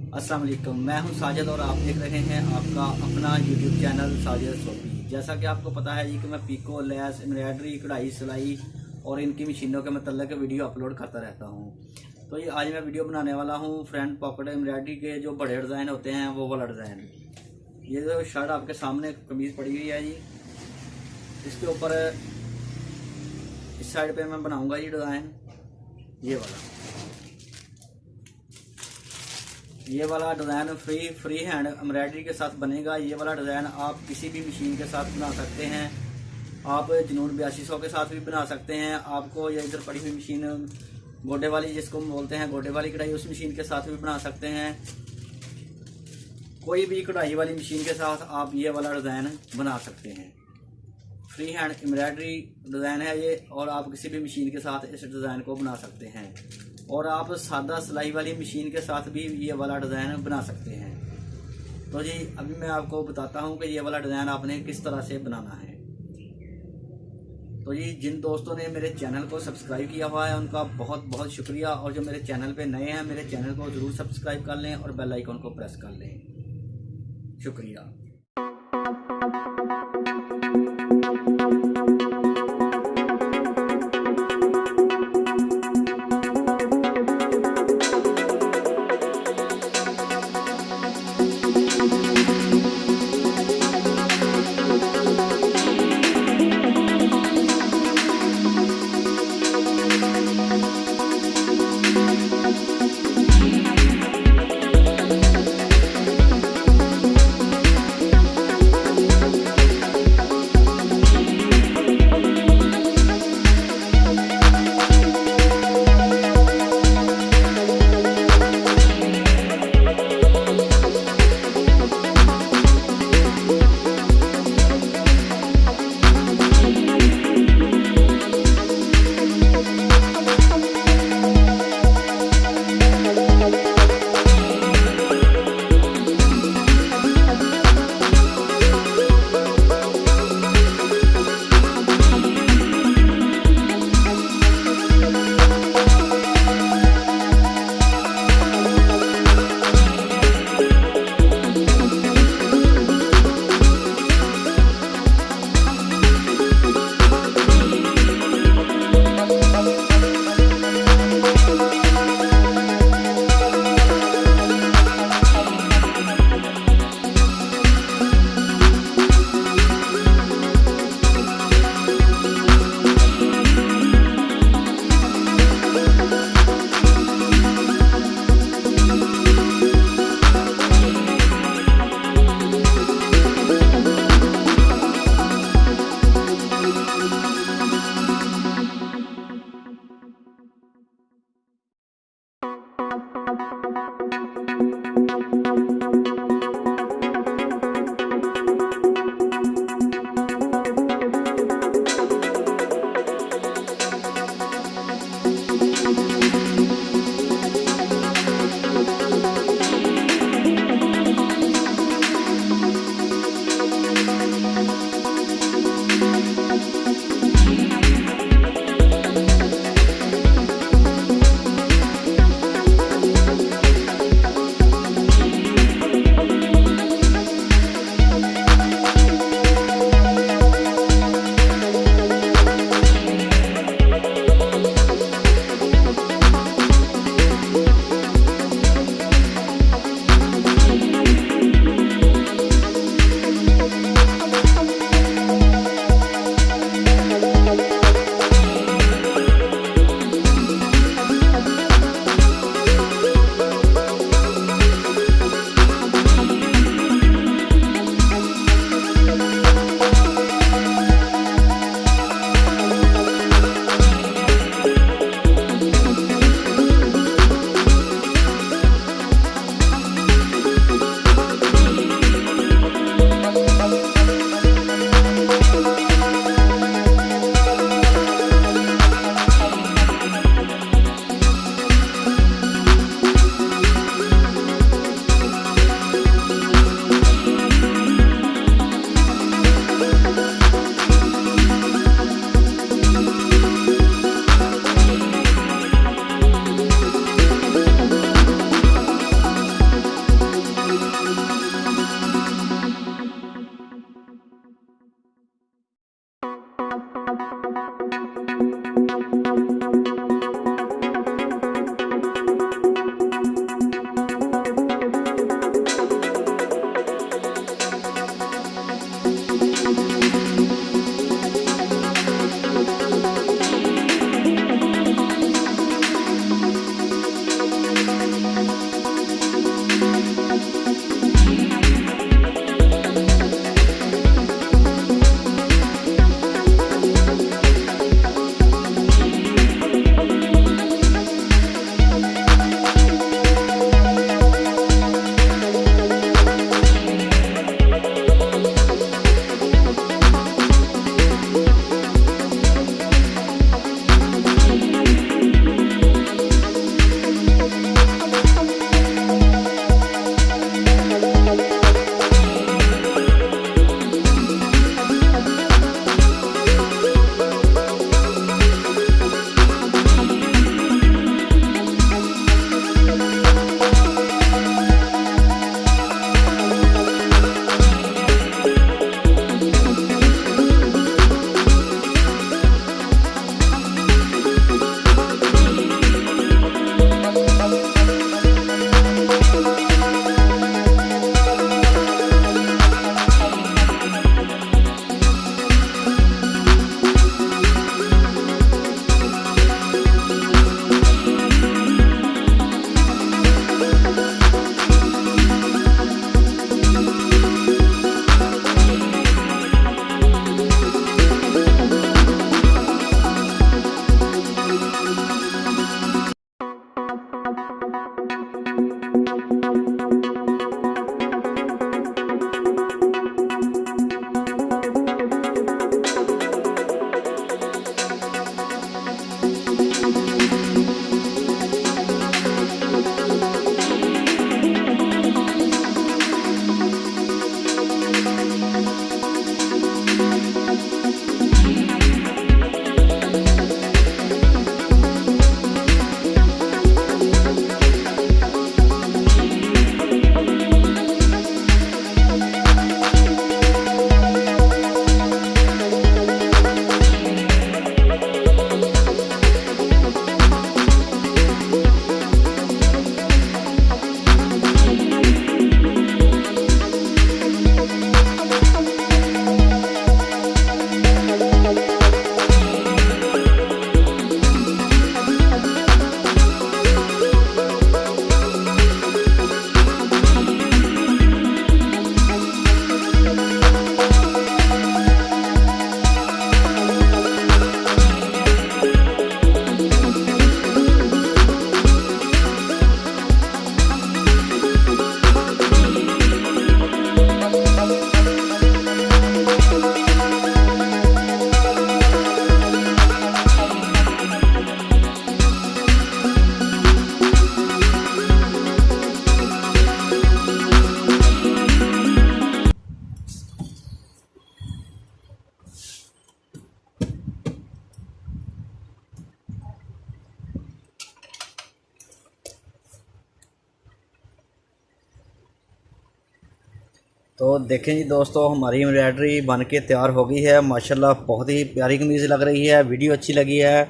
अस्सलाम वालेकुम, मैं हूं साजिद और आप देख रहे हैं आपका अपना यूट्यूब चैनल साजिद सोबी। जैसा कि आपको पता है जी कि मैं पीको, लेस, एम्ब्रॉयडरी, कढ़ाई, सिलाई और इनकी मशीनों के मतलब वीडियो अपलोड करता रहता हूं। तो ये आज मैं वीडियो बनाने वाला हूं फ्रंट पॉकेट एम्ब्रॉयडरी के जो बड़े डिज़ाइन होते हैं वो वाला डिज़ाइन। ये जो शर्ट आपके सामने कमीज़ पड़ी हुई है जी, इसके ऊपर इस साइड पे मैं बनाऊंगा जी डिज़ाइन ये वाला डिज़ाइन फ्री हैंड एम्ब्रॉयडरी के साथ बनेगा। ये वाला डिज़ाइन आप किसी भी मशीन के साथ बना सकते हैं। आप जुनून 8200 के साथ भी बना सकते हैं। आपको ये इधर पड़ी हुई मशीन गोडे वाली, जिसको हम बोलते हैं गोडे वाली कढ़ाई, उस मशीन के साथ भी बना सकते हैं। कोई भी कढ़ाई वाली मशीन के साथ आप ये वाला डिज़ाइन बना सकते हैं। फ्री हैंड एम्ब्रॉयडरी डिज़ाइन है ये, और आप किसी भी मशीन के साथ इस डिज़ाइन को बना सकते हैं। और आप सादा सिलाई वाली मशीन के साथ भी ये वाला डिज़ाइन बना सकते हैं। तो जी अभी मैं आपको बताता हूँ कि ये वाला डिज़ाइन आपने किस तरह से बनाना है। तो जी जिन दोस्तों ने मेरे चैनल को सब्सक्राइब किया हुआ है उनका बहुत बहुत शुक्रिया, और जो मेरे चैनल पे नए हैं मेरे चैनल को ज़रूर सब्सक्राइब कर लें और बेल आइकन को प्रेस कर लें। शुक्रिया। तो देखें जी दोस्तों, हमारी एम्ब्रॉयडरी बन के तैयार हो गई है माशाल्लाह। बहुत ही प्यारी कमीज़ लग रही है। वीडियो अच्छी लगी है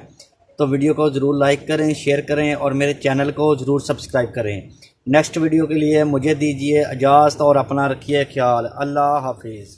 तो वीडियो को ज़रूर लाइक करें, शेयर करें और मेरे चैनल को ज़रूर सब्सक्राइब करें। नेक्स्ट वीडियो के लिए मुझे दीजिए इजाज़त और अपना रखिए ख्याल। अल्लाह हाफिज़।